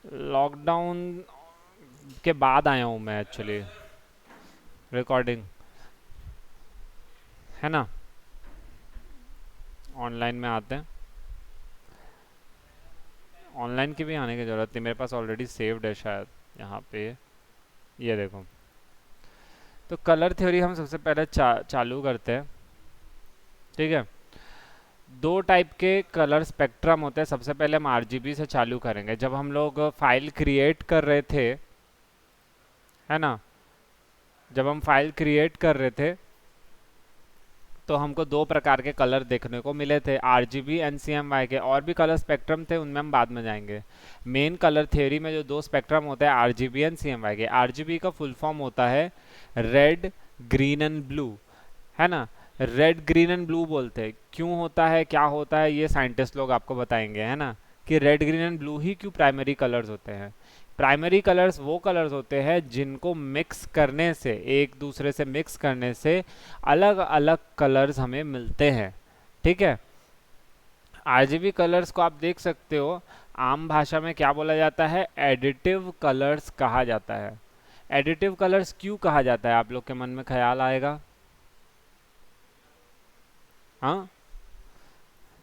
Lockdown के बाद आया हूँ मैं एक्चुअली, रिकॉर्डिंग, है ना। ऑनलाइन में आते हैं। ऑनलाइन की भी आने की ज़रूरत नहीं, मेरे पास ऑलरेडी सेव्ड है शायद यहाँ पे। ये देखो। तो कलर थ्योरी हम सबसे पहले चालू करते हैं। ठीक है। दो टाइप के कलर स्पेक्ट्रम होते हैं। सबसे पहले हम आरजीबी से चालू करेंगे। जब हम लोग फाइल क्रिएट कर रहे थे, है ना, जब हम फाइल क्रिएट कर रहे थे तो हमको दो प्रकार के कलर देखने को मिले थे, आरजीबी एंड सीएमवाई के। और भी कलर स्पेक्ट्रम थे, उनमें हम बाद में जाएंगे। मेन कलर थ्योरी में जो दो स्पेक्ट्रम होते हैं आरजीबी एंड सीएमवाई के, आरजीबी का फुल फॉर्म होता है रेड, ग्रीन एंड ब्लू, है ना। रेड ग्रीन एंड ब्लू बोलते हैं, क्यों होता है क्या होता है ये साइंटिस्ट लोग आपको बताएंगे, है ना, कि रेड ग्रीन एंड ब्लू ही क्यों प्राइमरी कलर्स होते हैं। प्राइमरी कलर्स वो कलर्स होते हैं जिनको मिक्स करने से, एक दूसरे से मिक्स करने से अलग अलग कलर्स हमें मिलते हैं। ठीक है। आरजीबी कलर्स को आप देख सकते हो, आम भाषा में क्या बोला जाता है, एडिटिव कलर्स कहा जाता है। एडिटिव कलर्स क्यों कहा जाता है, आप लोग के मन में ख्याल आएगा। हाँ,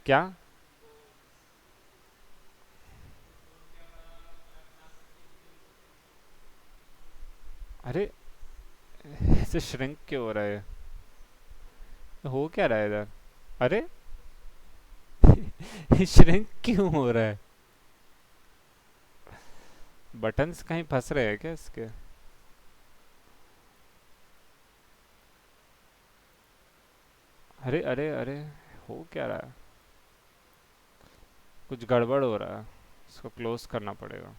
क्या। अरे, ऐसे श्रिंक क्यों हो रहा है, हो क्या रहा है इधर। अरे, श्रिंक क्यों हो रहा है। बटन्स कहीं फंस रहे हैं क्या इसके। अरे अरे अरे, हो क्या रहा है। कुछ गड़बड़ हो रहा है, इसको क्लोज करना पड़ेगा।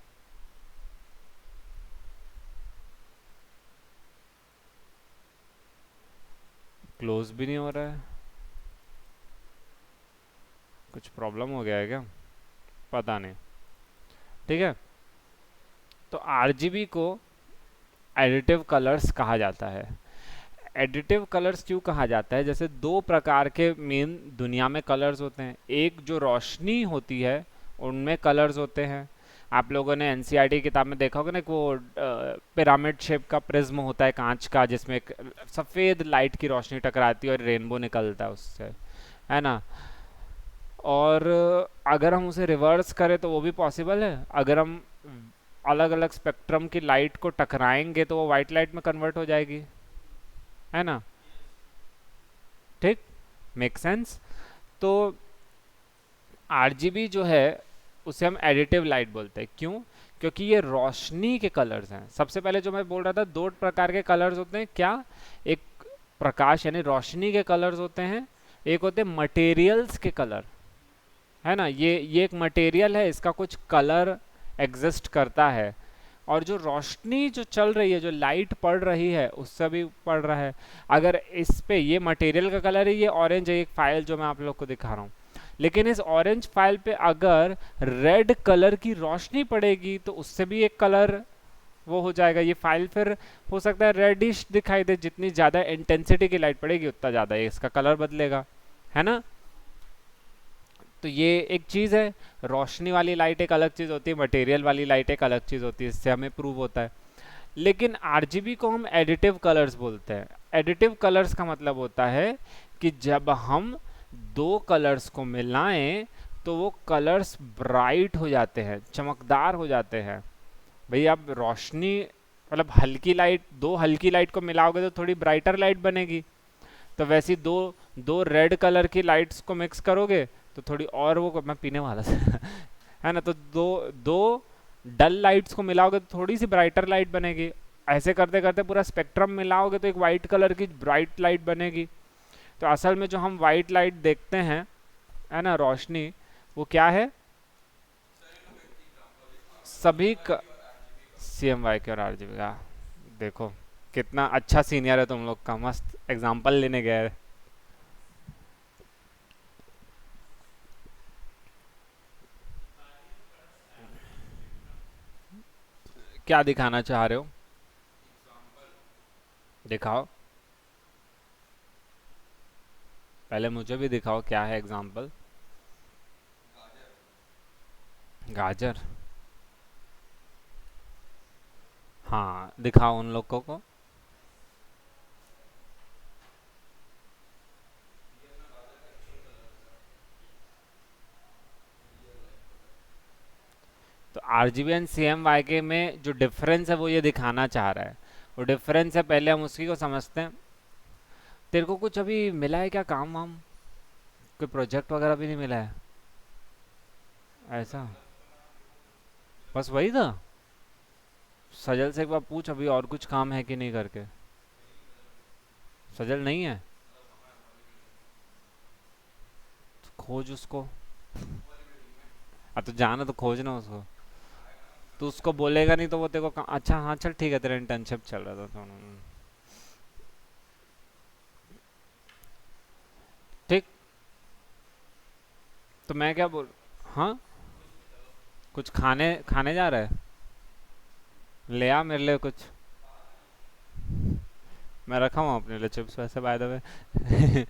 क्लोज भी नहीं हो रहा है, कुछ प्रॉब्लम हो गया है क्या, पता नहीं। ठीक है। तो आरजीबी को एडिटिव कलर्स कहा जाता है। एडिटिव कलर्स क्यों कहा जाता है, जैसे दो प्रकार के मेन दुनिया में कलर्स होते हैं। एक जो रोशनी होती है उनमें कलर्स होते हैं। आप लोगों ने एनसीईआरटी किताब में देखा होगा ना कि वो पिरामिड शेप का प्रिज्म होता है कांच का, जिसमें एक सफ़ेद लाइट की रोशनी टकराती है और रेनबो निकलता है उससे, है ना। और अगर हम उसे रिवर्स करें तो वो भी पॉसिबल है। अगर हम अलग अलग स्पेक्ट्रम की लाइट को टकराएंगे तो वो वाइट लाइट में कन्वर्ट हो जाएगी, है ना। ठीक, मेक सेंस। तो आरजीबी जो है उसे हम एडिटिव लाइट बोलते हैं, क्यों, क्योंकि ये रोशनी के कलर्स हैं। सबसे पहले जो मैं बोल रहा था, दो प्रकार के कलर्स होते हैं, क्या, एक प्रकाश यानी रोशनी के कलर्स होते हैं, एक होते हैं मटेरियल्स के कलर, है ना। ये एक मटेरियल है, इसका कुछ कलर एग्जिस्ट करता है। और जो रोशनी जो चल रही है, जो लाइट पड़ रही है, उससे भी पड़ रहा है। अगर इस पे ये मटेरियल का कलर है, ये ऑरेंज है, एक फाइल जो मैं आप लोग को दिखा रहा हूँ, लेकिन इस ऑरेंज फाइल पे अगर रेड कलर की रोशनी पड़ेगी तो उससे भी एक कलर वो हो जाएगा। ये फाइल फिर हो सकता है रेडिश दिखाई दे, जितनी ज़्यादा इंटेंसिटी की लाइट पड़ेगी उतना ज़्यादा इसका कलर बदलेगा, है ना। तो ये एक चीज़ है। रोशनी वाली लाइट एक अलग चीज़ होती है, मटेरियल वाली लाइट एक अलग चीज़ होती है, इससे हमें प्रूव होता है। लेकिन आरजीबी को हम एडिटिव कलर्स बोलते हैं। एडिटिव कलर्स का मतलब होता है कि जब हम दो कलर्स को मिलाएं तो वो कलर्स ब्राइट हो जाते हैं, चमकदार हो जाते हैं। भाई आप रोशनी, मतलब हल्की लाइट, दो हल्की लाइट को मिलाओगे तो थोड़ी ब्राइटर लाइट बनेगी। तो वैसी दो दो रेड कलर की लाइट्स को मिक्स करोगे तो थोड़ी और वो, मैं पीने वाला था है ना। तो दो दो डल लाइट्स को मिलाओगे तो थोड़ी सी ब्राइटर लाइट बनेगी। ऐसे करते करते पूरा स्पेक्ट्रम मिलाओगे तो एक वाइट कलर की ब्राइट लाइट बनेगी। तो असल में जो हम वाइट लाइट देखते हैं, है ना, रोशनी, वो क्या है, सभी सी एम वाई के और आर जी बी का। देखो कितना अच्छा सीनियर है तुम लोग का, मस्त एग्जाम्पल लेने गए। क्या दिखाना चाह रहे हो, दिखाओ, पहले मुझे भी दिखाओ क्या है एग्जाम्पल। गाजर। हाँ दिखाओ उन लोगों को। तो आरजीबी एंड सीएमवाई के में जो डिफरेंस है वो ये दिखाना चाह रहा है। वो डिफरेंस है, पहले हम उसी को समझते हैं। तेरे को कुछ अभी मिला है क्या काम वाम? कोई प्रोजेक्ट वगैरह भी नहीं मिला है? ऐसा? बस वही था? सजल से एक बार पूछ अभी और कुछ काम है कि नहीं करके। सजल नहीं है? तो खोज उसको। तो जाना तो खोजना उसको। तो उसको बोलेगा नहीं तो वो तेरे को अच्छा हाँ चल ठीक है, तेरा इंटर्नशिप चल रहा था तो ठीक। तो मैं क्या बोल। हाँ, कुछ खाने खाने जा रहा है? ले आ मेरे लिए कुछ। मैं रखा हूँ अपने लिए चिप्स वैसे बाय द वे।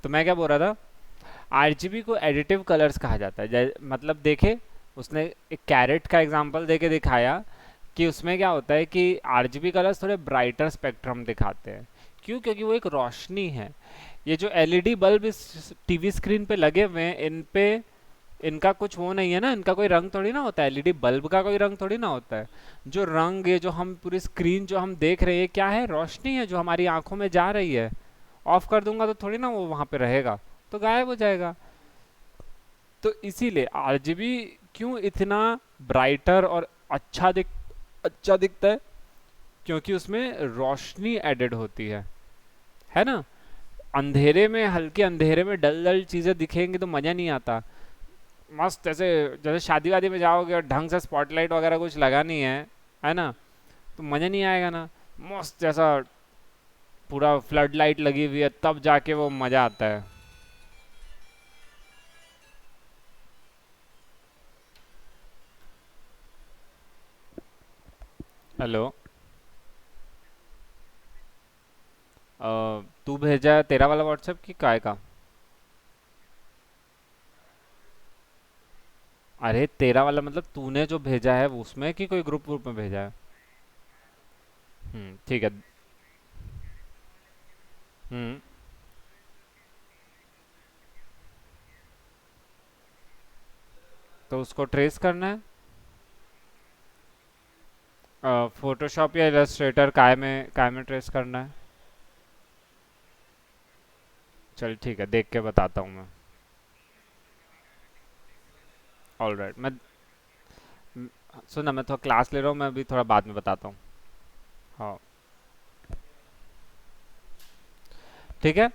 तो मैं क्या बोल रहा था, आरजीबी को एडिटिव कलर्स कहा जाता है। मतलब देखे, उसने एक कैरेट का एग्जांपल देके दिखाया कि उसमें क्या होता है कि आरजीबी कलर्स थोड़े ब्राइटर स्पेक्ट्रम दिखाते हैं। क्यों? क्योंकि वो एक रोशनी है। ये जो एलईडी बल्ब इस टीवी स्क्रीन पे लगे हुए हैं, इन पे इनका कुछ वो नहीं है ना, इनका कोई रंग थोड़ी ना होता है। एलईडी बल्ब का कोई रंग थोड़ी ना होता है। जो रंग, ये जो हम पूरी स्क्रीन जो हम देख रहे हैं, क्या है? रोशनी है जो हमारी आंखों में जा रही है। ऑफ कर दूंगा तो थोड़ी ना वो वहां पे रहेगा, तो गायब हो जाएगा। तो इसीलिए आरजीबी क्यों इतना ब्राइटर और अच्छा दिखता है? क्योंकि उसमें रोशनी एडेड होती है ना। अंधेरे में, हल्के अंधेरे में डल डल चीजें दिखेंगी तो मजा नहीं आता। मस्त ऐसे, जैसे शादी वादी में जाओगे और ढंग से स्पॉटलाइट वगैरह कुछ लगा नहीं है ना, तो मजा नहीं आएगा ना। मस्त जैसा पूरा फ्लड लाइट लगी हुई है, तब जाके वो मजा आता है। हेलो। तू भेजा है तेरा वाला व्हाट्सएप की काय का? अरे तेरा वाला मतलब तूने जो भेजा है वो उसमें कि कोई ग्रुप ग्रुप में भेजा है? ठीक है। हम्म। तो उसको ट्रेस करना है, फोटोशॉप या इलस्ट्रेटर, काय में ट्रेस करना है? चल ठीक है, देख के बताता हूँ मैं। ऑल राइट, सुन ना, मैं थोड़ा क्लास ले रहा हूँ, मैं अभी थोड़ा बाद में बताता हूँ। हाँ, ठीक है।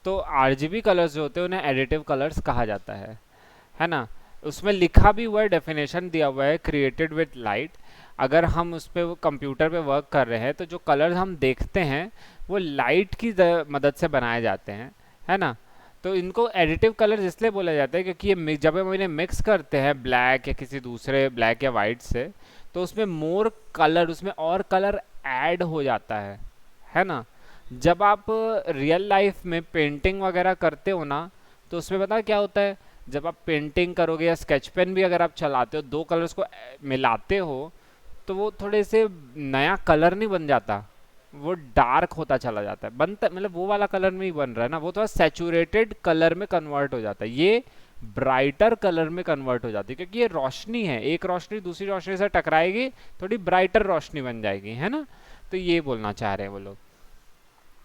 तो आरजीबी कलर्स जो होते हैं उन्हें एडिटिव कलर्स कहा जाता है ना। उसमें लिखा भी हुआ है, डेफिनेशन दिया हुआ है, क्रिएटेड विद लाइट। अगर हम उस पे, वो कंप्यूटर पे वर्क कर रहे हैं, तो जो कलर्स हम देखते हैं वो लाइट की मदद से बनाए जाते हैं, है ना। तो इनको एडिटिव कलर्स इसलिए बोला जाता है क्योंकि जब हम इन्हें मिक्स करते हैं ब्लैक या किसी दूसरे ब्लैक या वाइट से, तो उसमें मोर कलर, उसमें और कलर ऐड हो जाता है ना। जब आप रियल लाइफ में पेंटिंग वगैरह करते हो ना, तो उसमें पता है क्या होता है? जब आप पेंटिंग करोगे या स्केच पेन भी अगर आप चलाते हो, दो कलर्स को मिलाते हो, तो वो थोड़े से नया कलर नहीं बन जाता, वो डार्क होता चला जाता है। बनता मतलब वो वाला कलर नहीं बन रहा है ना, वो थोड़ा सैचुरेटेड कलर में कन्वर्ट हो जाता है। ये ब्राइटर कलर में कन्वर्ट हो जाती है क्योंकि ये रोशनी है, एक रोशनी दूसरी रोशनी से टकराएगी, थोड़ी ब्राइटर रोशनी बन जाएगी, है ना। तो ये बोलना चाह रहे हैं वो लोग।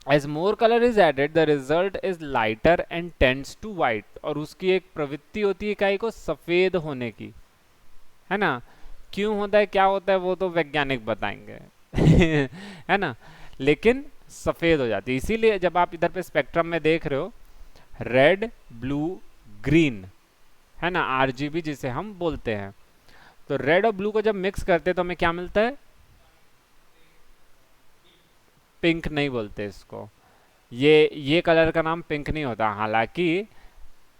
As more color is added, the result is lighter and tends to white। और उसकी एक प्रवृत्ति होती है इकाई को सफेद होने की, है ना। क्यों होता है, क्या होता है, वो तो वैज्ञानिक बताएंगे। है ना। लेकिन सफेद हो जाती है। इसीलिए जब आप इधर पे स्पेक्ट्रम में देख रहे हो, रेड, ब्लू, ग्रीन, है ना, आरजीबी जिसे हम बोलते हैं। तो रेड और ब्लू को जब मिक्स करते हैं तो हमें क्या मिलता है? पिंक नहीं बोलते इसको। ये कलर का नाम पिंक नहीं होता, हालांकि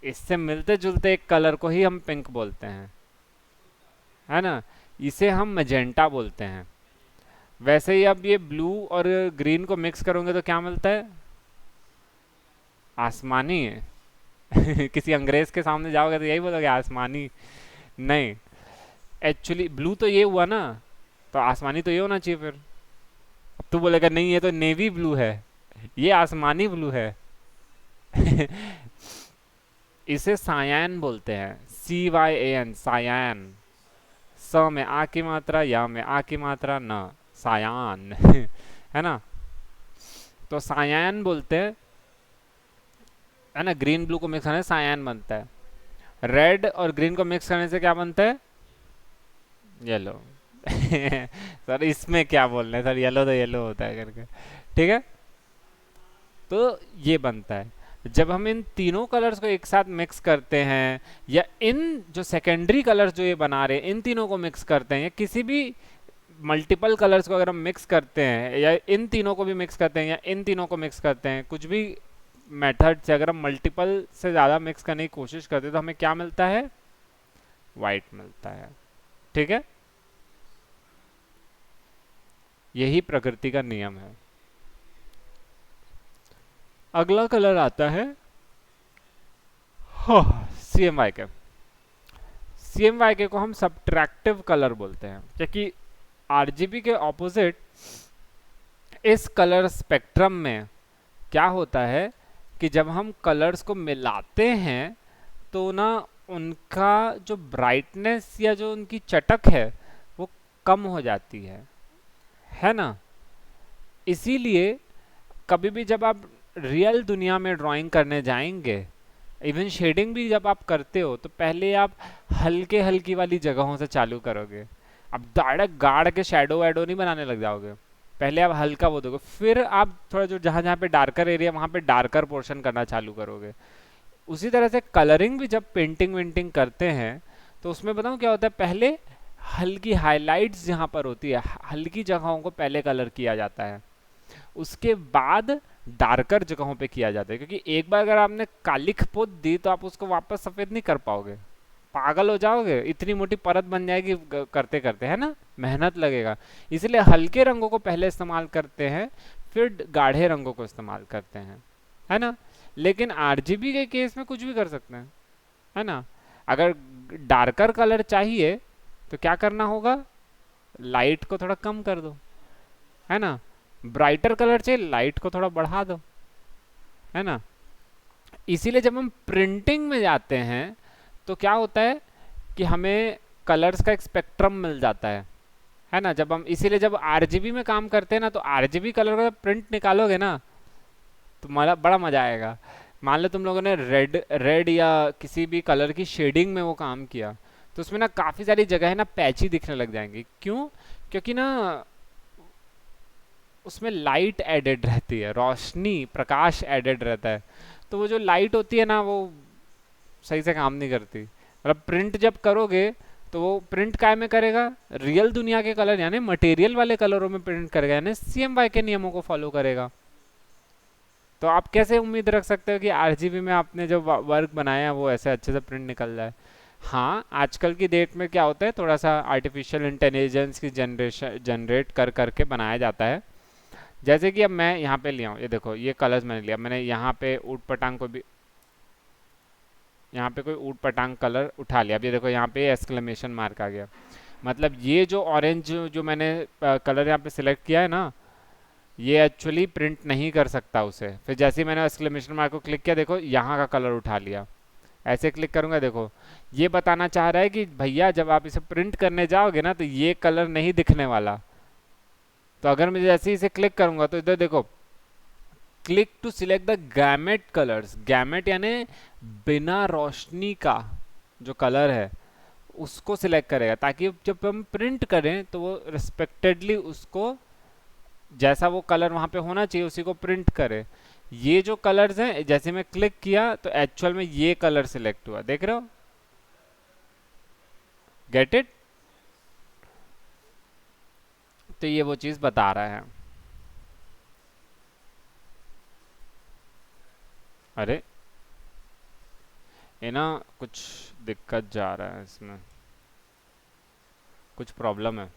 इससे मिलते जुलते एक कलर को ही हम पिंक बोलते हैं, है ना। इसे हम मैजेंटा बोलते हैं। वैसे ही अब ये ब्लू और ग्रीन को मिक्स करोगे तो क्या मिलता है? आसमानी है। किसी अंग्रेज के सामने जाओगे तो यही बोलोगे, आसमानी। नहीं, एक्चुअली ब्लू तो ये हुआ ना, तो आसमानी तो ये होना चाहिए फिर। अब तू बोलेगा नहीं ये तो नेवी ब्लू है, ये आसमानी ब्लू है। इसे सायान बोलते हैं, CYAN, सायान। स में आ की मात्रा, या में आ की मात्रा, न, सायान। है ना, तो सायान बोलते हैं, है ना। ग्रीन ब्लू को मिक्स करने से सायान बनता है। रेड और ग्रीन को मिक्स करने से क्या बनता है? येलो। सर इसमें क्या बोल रहे हैं सर, येलो तो येलो होता है करके, ठीक है। तो ये बनता है जब हम इन तीनों कलर्स को एक साथ मिक्स करते हैं, या इन जो सेकेंडरी कलर्स जो ये बना रहे हैं इन तीनों को मिक्स करते हैं, या किसी भी मल्टीपल कलर्स को अगर हम मिक्स करते हैं, या इन तीनों को भी मिक्स करते हैं, या इन तीनों को मिक्स करते हैं, कुछ भी मेथड से अगर हम मल्टीपल से ज़्यादा मिक्स करने की कोशिश करते हैं तो हमें क्या मिलता है? वाइट मिलता है, ठीक है। यही प्रकृति का नियम है। अगला कलर आता है CMYK। CMYK को हम सब्ट्रैक्टिव कलर बोलते हैं, क्योंकि RGB के ऑपोजिट इस कलर स्पेक्ट्रम में क्या होता है कि जब हम कलर्स को मिलाते हैं तो ना उनका जो ब्राइटनेस या जो उनकी चटक है वो कम हो जाती है ना। इसीलिए कभी भी जब आप रियल दुनिया में ड्राइंग करने जाएंगे, इवन शेडिंग भी जब आप करते हो, तो पहले आप हल्के हल्की वाली जगहों से चालू करोगे। अब डायरेक्ट गाढ़ के शैडो वैडो नहीं बनाने लग जाओगे, पहले आप हल्का वो दोगे, फिर आप थोड़ा जो जहाँ जहाँ पे डार्कर एरिया वहाँ पे डार्कर पोर्शन करना चालू करोगे। उसी तरह से कलरिंग भी जब पेंटिंग वेंटिंग करते हैं तो उसमें बताऊँ क्या होता है, पहले हल्की हाईलाइट्स जहाँ पर होती है, हल्की जगहों को पहले कलर किया जाता है, उसके बाद डार्कर जगहों पे किया जाता है। क्योंकि एक बार अगर आपने कालिख पोत दी तो आप उसको वापस सफेद नहीं कर पाओगे, पागल हो जाओगे, इतनी मोटी परत बन जाएगी करते करते, है ना, मेहनत लगेगा। इसलिए हल्के रंगों को पहले इस्तेमाल करते हैं, फिर गाढ़े रंगों को इस्तेमाल करते हैं, है ना। लेकिन RGB के केस में कुछ भी कर सकते हैं, है ना। अगर डार्कर कलर चाहिए तो क्या करना होगा, लाइट को थोड़ा कम कर दो, है ना। ब्राइटर कलर चाहिए, लाइट को थोड़ा बढ़ा दो, है ना। इसीलिए जब हम प्रिंटिंग में जाते हैं तो क्या होता है कि हमें कलर्स का एक स्पेक्ट्रम मिल जाता है ना। जब हम इसीलिए जब RGB में काम करते हैं ना, तो RGB कलर का प्रिंट निकालोगे ना तो बड़ा मजा आएगा। मान लो तुम लोगों ने रेड रेड या किसी भी कलर की शेडिंग में वो काम किया, तो उसमें ना काफ़ी सारी जगह है ना पैची दिखने लग जाएंगी। क्यों? क्योंकि ना उसमें लाइट एडेड रहती है, रोशनी प्रकाश एडेड रहता है, तो वो जो लाइट होती है ना वो सही से काम नहीं करती। मतलब प्रिंट जब करोगे तो वो प्रिंट काय में करेगा, रियल दुनिया के कलर यानी मटेरियल वाले कलरों में प्रिंट करेगा, यानी CMYK के नियमों को फॉलो करेगा। तो आप कैसे उम्मीद रख सकते हो कि RGB में आपने जो वर्क बनाया है वो ऐसे अच्छे से प्रिंट निकल जाए। हाँ, आजकल की डेट में क्या होता है, थोड़ा सा आर्टिफिशियल इंटेलिजेंस की जनरेट कर करके बनाया जाता है। जैसे कि अब मैं यहाँ पे लिया हूँ, ये देखो ये कलर्स मैंने लिया, मैंने यहाँ पे ऊट पटांग को भी, यहाँ पे कोई ऊट पटांग कलर उठा लिया। अब ये देखो यहाँ पे एक्सक्लेमेशन मार्क आ गया, मतलब ये जो ऑरेंज जो मैंने कलर यहाँ पे सिलेक्ट किया है ना, ये एक्चुअली प्रिंट नहीं कर सकता उसे। फिर जैसे ही मैंने एक्सक्लेमेशन मार्क को क्लिक किया, देखो यहाँ का कलर उठा लिया। ऐसे क्लिक करूँगा, देखो ये बताना चाह रहा है कि भैया जब आप इसे प्रिंट करने जाओगे ना तो ये कलर नहीं दिखने वाला। तो अगर मैं जैसे ही इसे क्लिक करूँगा तो इधर देखो, click to select the gamut colours. Gamut यानी बिना रोशनी का जो कलर है उसको सिलेक्ट करेगा, ताकि जब हम प्रिंट करें तो वो रिस्पेक्टेडली उसको जैसा वो कलर वहाँ पे होना चाहिए उसी को प्रिंट करे। ये जो कलर्स हैं, जैसे मैं क्लिक किया तो एक्चुअल में ये कलर सिलेक्ट हुआ, देख रहे हो, गेट इट। तो ये वो चीज़ बता रहा है। अरे ये ना कुछ दिक्कत जा रहा है, इसमें कुछ प्रॉब्लम है,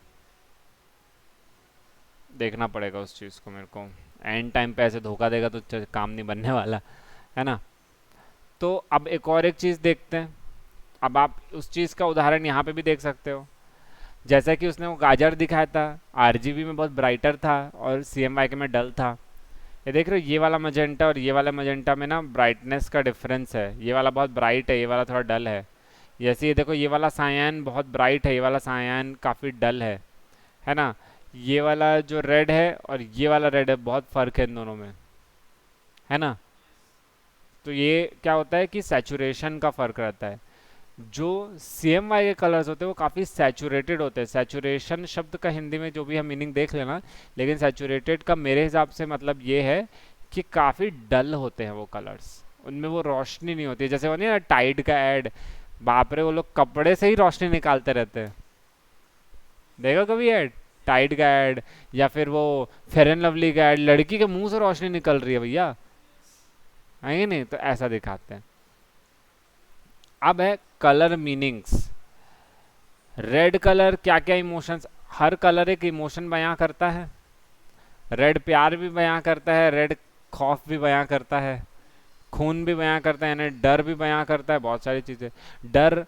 देखना पड़ेगा उस चीज़ को मेरे को। एंड टाइम पे ऐसे धोखा देगा तो काम नहीं बनने वाला, है ना। तो अब एक और एक चीज़ देखते हैं। अब आप उस चीज़ का उदाहरण यहाँ पे भी देख सकते हो। जैसा कि उसने वो गाजर दिखाया था, आरजीबी में बहुत ब्राइटर था और सीएमवाई के में डल था। ये देख रहे हो, ये वाला मजेंटा और ये वाला मजेंटा में ना ब्राइटनेस का डिफरेंस है, ये वाला बहुत ब्राइट है, ये वाला थोड़ा डल है। जैसे ये देखो, ये वाला सायान बहुत ब्राइट है, ये वाला सायान काफ़ी डल है ना। ये वाला जो रेड है और ये वाला रेड है, बहुत फ़र्क है इन दोनों में, है ना। तो ये क्या होता है कि सैचुरेशन का फ़र्क रहता है। जो CMY के कलर्स होते हैं वो काफ़ी सैचुरेटेड होते हैं। सैचुरेशन शब्द का हिंदी में जो भी हम मीनिंग देख लेना, लेकिन सैचुरेटेड का मेरे हिसाब से मतलब ये है कि काफ़ी डल होते हैं वो कलर्स, उनमें वो रोशनी नहीं होती। जैसे वो नहीं है टाइड का ऐड, बाप रे वो लोग कपड़े से ही रोशनी निकालते रहते हैं। देखो कभी ऐड, टाइड का ऐड, या फिर वो फेयर एंड लवली का ऐड, लड़की के मुंह से रोशनी निकल रही है भैया, है नहीं, तो ऐसा दिखाते हैं। अब है कलर मीनिंग्स। रेड कलर क्या क्या इमोशंस, हर कलर एक इमोशन बयां करता है। रेड प्यार भी बयां करता है, रेड खौफ भी बयां करता है, खून भी बयां करता है, यानी डर भी बयां करता है, बहुत सारी चीज़ें। डर,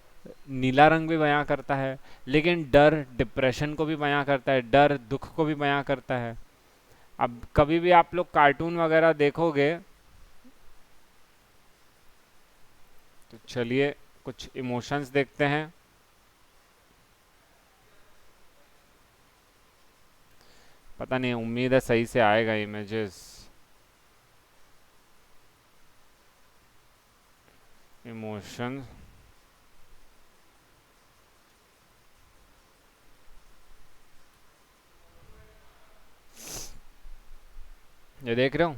नीला रंग भी बयां करता है, लेकिन डर डिप्रेशन को भी बयां करता है, डर दुख को भी बयां करता है। अब कभी भी आप लोग कार्टून वगैरह देखोगे, तो चलिए कुछ इमोशंस देखते हैं। पता नहीं, उम्मीद है सही से आएगा इमेजेस। इमोशन, ये देख रहे हो,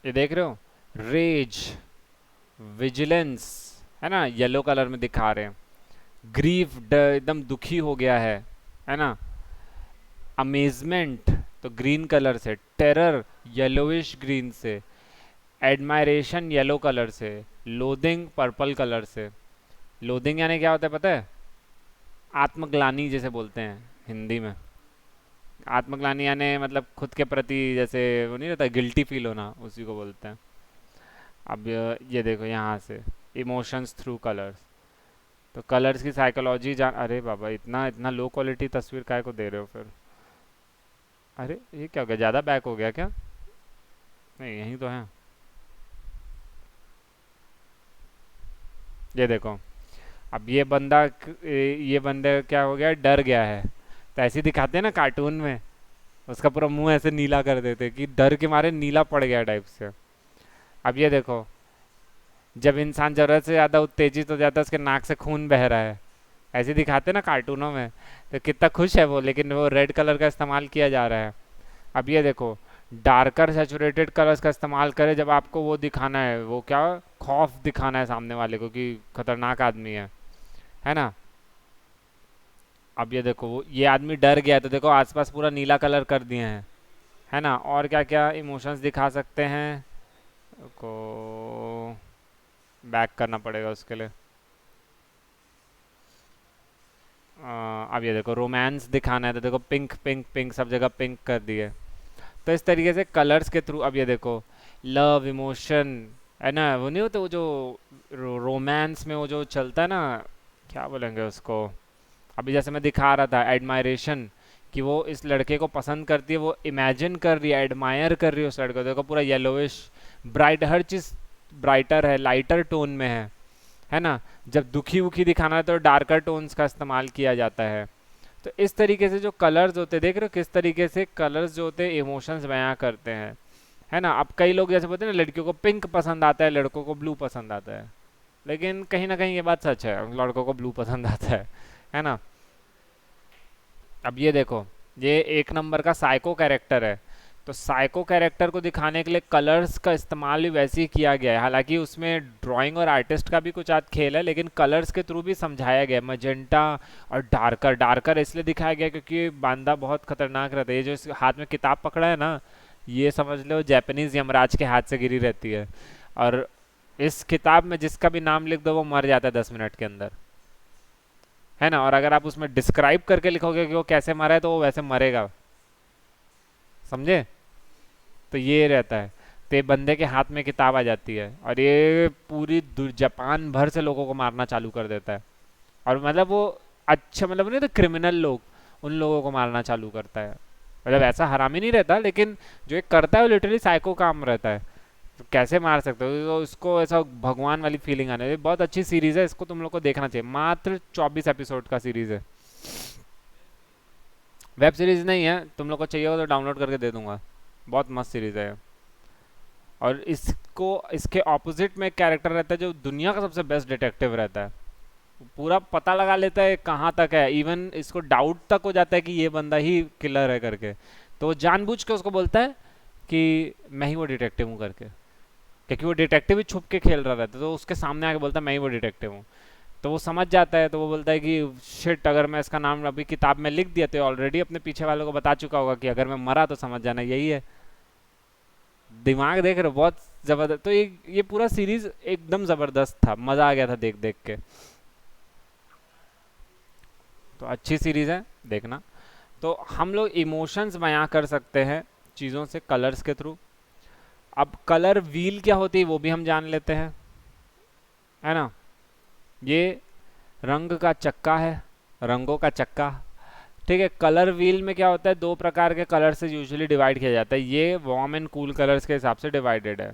ये देख रहे हो, रेज, विजिलेंस, है ना, येलो कलर में दिखा रहे हैं। ग्रीफ, एकदम दुखी हो गया है ना। अमेजमेंट तो ग्रीन कलर से, टेरर येलोइश ग्रीन से, एडमायरेशन येलो कलर से, लोदिंग पर्पल कलर से। लोदिंग यानी क्या होता है पता है? आत्मग्लानी जैसे बोलते हैं हिंदी में। आत्मग्लानी यानी मतलब खुद के प्रति जैसे वो नहीं रहता, गिल्टी फील होना, उसी को बोलते हैं। अब ये देखो यहाँ से, इमोशंस थ्रू कलर्स। तो कलर्स की साइकोलॉजी जान, अरे बाबा इतना इतना लो क्वालिटी तस्वीर काय को दे रहे हो फिर? अरे ये क्या हो गया, ज़्यादा बैक हो गया क्या? नहीं यहीं तो है। ये देखो, अब ये बंदा ये बंदे क्या हो गया, डर गया है। तो ऐसे ही दिखाते हैं ना कार्टून में, उसका पूरा मुंह ऐसे नीला कर देते कि डर के मारे नीला पड़ गया टाइप से। अब ये देखो, जब इंसान ज़रूरत से ज़्यादा उत्तेजित हो जाता है, उसके नाक से खून बह रहा है, ऐसे दिखाते हैं ना कार्टूनों में। तो कितना खुश है वो, लेकिन वो रेड कलर का इस्तेमाल किया जा रहा है। अब ये देखो, डार्कर सैचुरेटेड कलर्स का इस्तेमाल करें जब आपको वो दिखाना है, वो क्या, खौफ दिखाना है सामने वाले को कि खतरनाक आदमी है ना। अब ये देखो, वो ये आदमी डर गया तो देखो आसपास पूरा नीला कलर कर दिए हैं, है ना। और क्या क्या इमोशंस दिखा सकते हैं, को बैक करना पड़ेगा उसके लिए। अब ये देखो, रोमांस दिखाना है तो देखो पिंक पिंक पिंक, सब जगह पिंक कर दिए। तो इस तरीके से कलर्स के थ्रू, अब ये देखो, लव, इमोशन, है ना, वो नहीं होते वो जो रोमांस में वो जो चलता है ना, क्या बोलेंगे उसको। अभी जैसे मैं दिखा रहा था एडमायरेशन, कि वो इस लड़के को पसंद करती है, वो इमेजिन कर रही है, एडमायर कर रही है उस लड़के को। देखो पूरा येलोइश ब्राइट, हर चीज़ ब्राइटर है, लाइटर टोन में है ना। जब दुखी उखी दिखाना है तो डार्कर टोन्स का इस्तेमाल किया जाता है। तो इस तरीके से जो कलर्स होते हैं, देख रहे हो किस तरीके से कलर्स जो होते हैं इमोशंस बयां करते हैं, है ना। अब कई लोग जैसे बोलते हैं ना, लड़कियों को पिंक पसंद आता है, लड़कों को ब्लू पसंद आता है, लेकिन कहीं ना कहीं ये बात सच है, लड़कों को ब्लू पसंद आता है ना। अब ये देखो, ये एक नंबर का साइको कैरेक्टर है। तो साइको कैरेक्टर को दिखाने के लिए कलर्स का इस्तेमाल भी वैसे ही किया गया है। हालांकि उसमें ड्राइंग और आर्टिस्ट का भी कुछ आध खेल है, लेकिन कलर्स के थ्रू भी समझाया गया है। मजेंटा और डार्कर, डार्कर इसलिए दिखाया गया क्योंकि बांदा बहुत खतरनाक रहता है। ये जो इस हाथ में किताब पकड़ा है ना, ये समझ लो जापानीज यमराज के हाथ से गिरी रहती है। और इस किताब में जिसका भी नाम लिख दो वो मर जाता है 10 मिनट के अंदर, है ना। और अगर आप उसमें डिस्क्राइब करके लिखोगे कि वो कैसे मरा है, तो वो वैसे मरेगा, समझे। तो ये रहता है। तो ये बंदे के हाथ में किताब आ जाती है और ये पूरी जापान भर से लोगों को मारना चालू कर देता है। और मतलब वो अच्छा, मतलब नहीं तो क्रिमिनल लोग, उन लोगों को मारना चालू करता है। मतलब ऐसा हरामी नहीं रहता, लेकिन जो एक करता है वो लिटरली साइको काम रहता है। तो कैसे मार सकते हो तो इसको, ऐसा भगवान वाली फीलिंग आने लगी। बहुत अच्छी सीरीज है, इसको तुम लोग को देखना चाहिए। मात्र 24 एपिसोड का सीरीज है। वेब सीरीज नहीं है, तुम लोग को चाहिए हो तो डाउनलोड करके दे दूंगा। बहुत मस्त सीरीज है। और इसको, इसके ऑपोजिट में एक कैरेक्टर रहता है जो दुनिया का सबसे बेस्ट डिटेक्टिव रहता है। पूरा पता लगा लेता है कहाँ तक है, इवन इसको डाउट तक हो जाता है कि ये बंदा ही किलर है करके। तो वो जानबूझ के उसको बोलता है कि मैं ही वो डिटेक्टिव हूँ करके, क्योंकि वो डिटेक्टिव ही छुप के खेल रहा रहता है। तो उसके सामने आके बोलता है मैं ही वो डिटेक्टिव हूँ। तो वो समझ जाता है, तो वो बोलता है कि शिट, अगर मैं इसका नाम अभी किताब में लिख दिया तो ऑलरेडी अपने पीछे वालों को बता चुका होगा कि अगर मैं मरा तो समझ जाना यही है। दिमाग देख रहे हो, बहुत जबरदस्त। तो ये पूरा सीरीज एकदम जबरदस्त था, मजा आ गया था देख देख के। तो अच्छी सीरीज है, देखना। तो हम लोग इमोशंस बयां कर सकते हैं चीज़ों से कलर्स के थ्रू। अब कलर व्हील क्या होती है वो भी हम जान लेते हैं, है ना। ये रंग का चक्का है, रंगों का चक्का। ठीक है, कलर व्हील में क्या होता है, दो प्रकार के कलर से यूजुअली डिवाइड किया जाता है। ये वार्म एंड कूल कलर्स के हिसाब से डिवाइडेड है।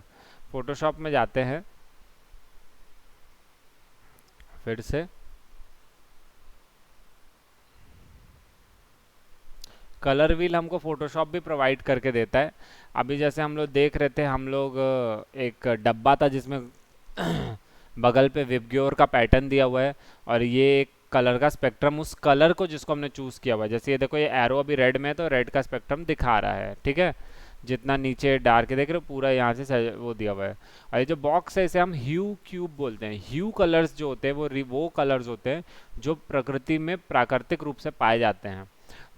फोटोशॉप में जाते हैं फिर से। कलर व्हील हमको फोटोशॉप भी प्रोवाइड करके देता है। अभी जैसे हम लोग देख रहे थे, हम लोग एक डब्बा था जिसमें बगल पे विबग्योर का पैटर्न दिया हुआ है, और ये एक कलर का स्पेक्ट्रम, उस कलर को जिसको हमने चूज़ किया हुआ है। जैसे ये देखो, ये एरो अभी रेड में है तो रेड का स्पेक्ट्रम दिखा रहा है, ठीक है। जितना नीचे डार्क देख रहे हो पूरा यहाँ से वो दिया हुआ है। और ये जो बॉक्स है इसे हम ह्यू क्यूब बोलते हैं। ह्यू कलर्स जो होते हैं वो कलर्स होते हैं जो प्रकृति में प्राकृतिक रूप से पाए जाते हैं।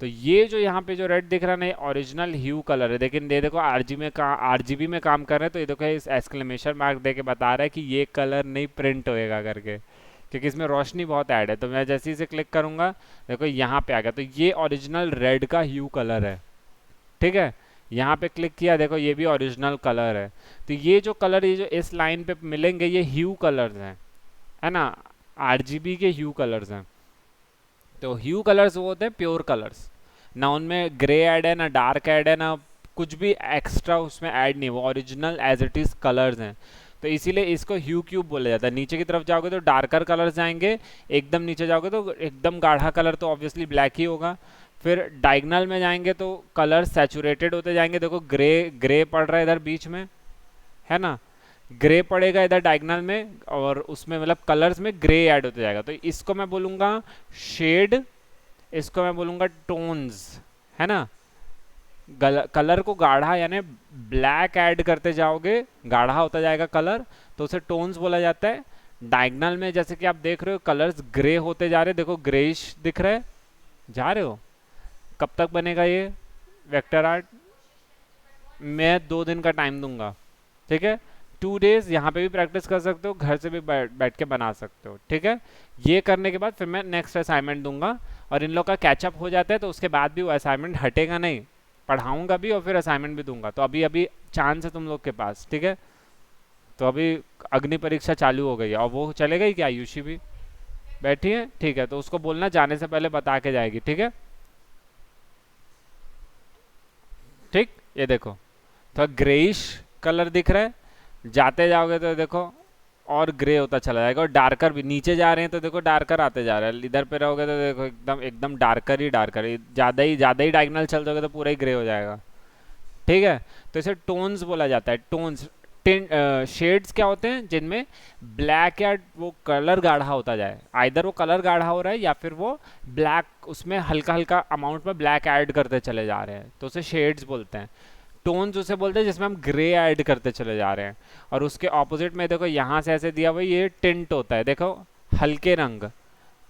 तो ये जो यहाँ पे जो रेड दिख रहा है ना, ओरिजिनल ह्यू कलर है। लेकिन ये देखो आरजीबी में काम कर रहे हैं, तो ये देखो इस एक्सक्लेमेशन मार्क दे के बता रहा है कि ये कलर नहीं प्रिंट होएगा करके, क्योंकि इसमें रोशनी बहुत ऐड है। तो मैं जैसे ही इसे क्लिक करूंगा, देखो यहाँ पे आ गया। तो ये ओरिजिनल रेड का ह्यू कलर है, ठीक है। यहाँ पे क्लिक किया, देखो ये भी ओरिजिनल कलर है। तो ये जो कलर, ये जो इस लाइन पे मिलेंगे, ये ह्यू कलर्स हैं, है ना। आरजीबी के ह्यू कलर्स हैं। तो ह्यू कलर्स वो होते हैं प्योर कलर्स, ना उनमें ग्रे ऐड है, ना डार्क ऐड है, ना कुछ भी एक्स्ट्रा उसमें ऐड नहीं है। वो original as it is colours हैं। तो इसीलिए इसको ह्यू क्यूब बोला जाता है। नीचे की तरफ जाओगे तो डार्कर कलर्स जाएंगे, एकदम नीचे जाओगे तो एकदम गाढ़ा कलर तो ऑब्वियसली ब्लैक ही होगा। फिर डायगनल में जाएंगे तो कलर सैचुरेटेड होते जाएंगे। देखो ग्रे ग्रे पड़ रहा है इधर बीच में, है ना। ग्रे पड़ेगा इधर डायगनल में, और उसमें मतलब कलर्स में ग्रे ऐड होते जाएगा। तो इसको मैं बोलूँगा शेड, इसको मैं बोलूँगा टोन्स, है ना। कलर को गाढ़ा यानी ब्लैक ऐड करते जाओगे, गाढ़ा होता जाएगा कलर, तो उसे टोन्स बोला जाता है। डायगनल में जैसे कि आप देख रहे हो कलर्स ग्रे होते जा रहे हैं, देखो ग्रेइश दिख रहा है, जा रहे हो। कब तक बनेगा ये वेक्टर आर्ट? मैं 2 दिन का टाइम दूंगा, ठीक है। 2 डेज यहाँ पे भी प्रैक्टिस कर सकते हो, घर से भी बैठ के बना सकते हो, ठीक है। ये करने के बाद फिर मैं नेक्स्ट असाइनमेंट दूंगा, और इन लोग का कैचअप हो जाता है तो उसके बाद भी वो असाइनमेंट हटेगा नहीं, पढ़ाऊंगा भी और फिर असाइनमेंट भी दूंगा। तो अभी अभी चांस है तुम लोग के पास, ठीक है। तो अभी अग्नि परीक्षा चालू हो गई है, और वो चले गई क्या, आयुषी भी बैठी है, ठीक है। तो उसको बोलना जाने से पहले बता के जाएगी, ठीक है। ठीक, ये देखो तो ग्रेइश कलर दिख रहा है, जाते जाओगे तो देखो और ग्रे होता चला जाएगा, और डार्कर भी नीचे जा रहे हैं तो देखो डार्कर आते जा रहा है। इधर पे रहोगे तो देखो एकदम एकदम डार्कर ही डार्कर, ज़्यादा ही डायगनल चल दोगे तो पूरा ही ग्रे हो जाएगा, ठीक है। तो इसे टोन्स बोला जाता है, टोन्स। शेड्स क्या होते हैं जिनमें ब्लैक या वो कलर गाढ़ा होता जाए, आइदर वो कलर गाढ़ा हो रहा है या फिर वो ब्लैक, उसमें हल्का हल्का अमाउंट में ब्लैक ऐड करते चले जा रहे हैं, तो उसे शेड्स बोलते हैं। टोन्स उसे बोलते हैं जिसमें हम ग्रे ऐड करते चले जा रहे हैं। और उसके ऑपोजिट में देखो यहाँ से ऐसे दिया हुआ, ये टिंट होता है, देखो हल्के रंग।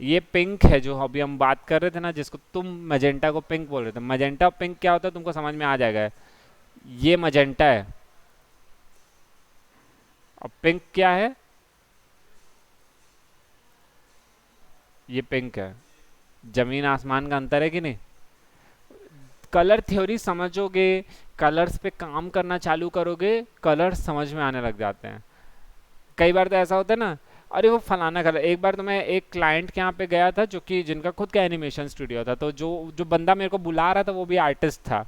ये पिंक है जो अभी हम बात कर रहे थे ना, जिसको तुम मजेंटा को पिंक बोल रहे थे। मजेंटा पिंक क्या होता है तुमको समझ में आ जाएगा। ये मजेंटा है, और पिंक क्या है, ये पिंक है। जमीन आसमान का अंतर है कि नहीं। कलर थ्योरी समझोगे, कलर्स पे काम करना चालू करोगे, कलर्स समझ में आने लग जाते हैं। कई बार तो ऐसा होता है ना, अरे वो फलाना कलर, एक बार तो मैं एक क्लाइंट के यहाँ पे गया था जो कि जिनका खुद का एनिमेशन स्टूडियो था, तो जो जो बंदा मेरे को बुला रहा था वो भी आर्टिस्ट था।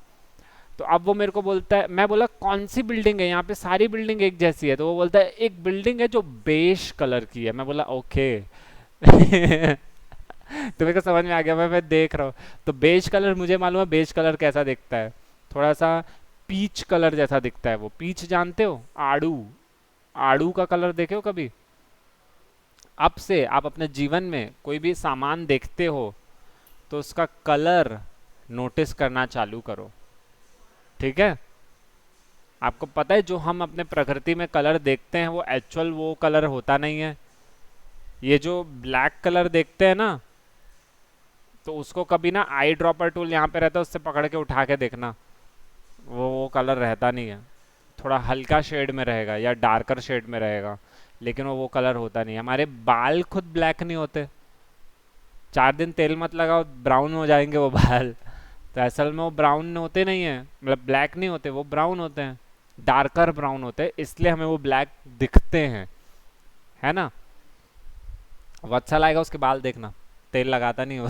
तो अब वो मेरे को बोलता है, मैं बोला कौन सी बिल्डिंग है, यहाँ पे सारी बिल्डिंग एक जैसी है, तो वो बोलता है एक बिल्डिंग है जो बेज कलर की है। मैं बोला ओके। तो मेरे को समझ में आ गया, मैं देख रहा हूँ। तो बेज कलर मुझे मालूम है, बेज कलर कैसा दिखता है, थोड़ा सा पीच कलर जैसा दिखता है। वो पीच जानते हो, आड़ू, आड़ू का कलर देखे हो कभी? अब से आप अपने जीवन में कोई भी सामान देखते हो तो उसका कलर नोटिस करना चालू करो, ठीक है? आपको पता है जो हम अपने प्रकृति में कलर देखते हैं वो एक्चुअल वो कलर होता नहीं है। ये जो ब्लैक कलर देखते हैं ना, तो उसको कभी ना आई ड्रॉपर टूल यहाँ पे रहता है, उससे पकड़ के उठा के देखना, वो कलर रहता नहीं है। थोड़ा हल्का शेड में रहेगा या डार्कर शेड में रहेगा, लेकिन वो कलर होता नहीं है। हमारे बाल खुद ब्लैक नहीं होते, 4 दिन तेल मत लगाओ ब्राउन हो जाएंगे वो बाल। तो असल में वो ब्राउन होते नहीं है, मतलब ब्लैक नहीं होते, वो ब्राउन होते हैं, डार्कर ब्राउन होते हैं, इसलिए हमें वो ब्लैक दिखते हैं, है ना? अब अच्छा लगेगा उसके बाल देखना, तेल लगाता नहीं हो।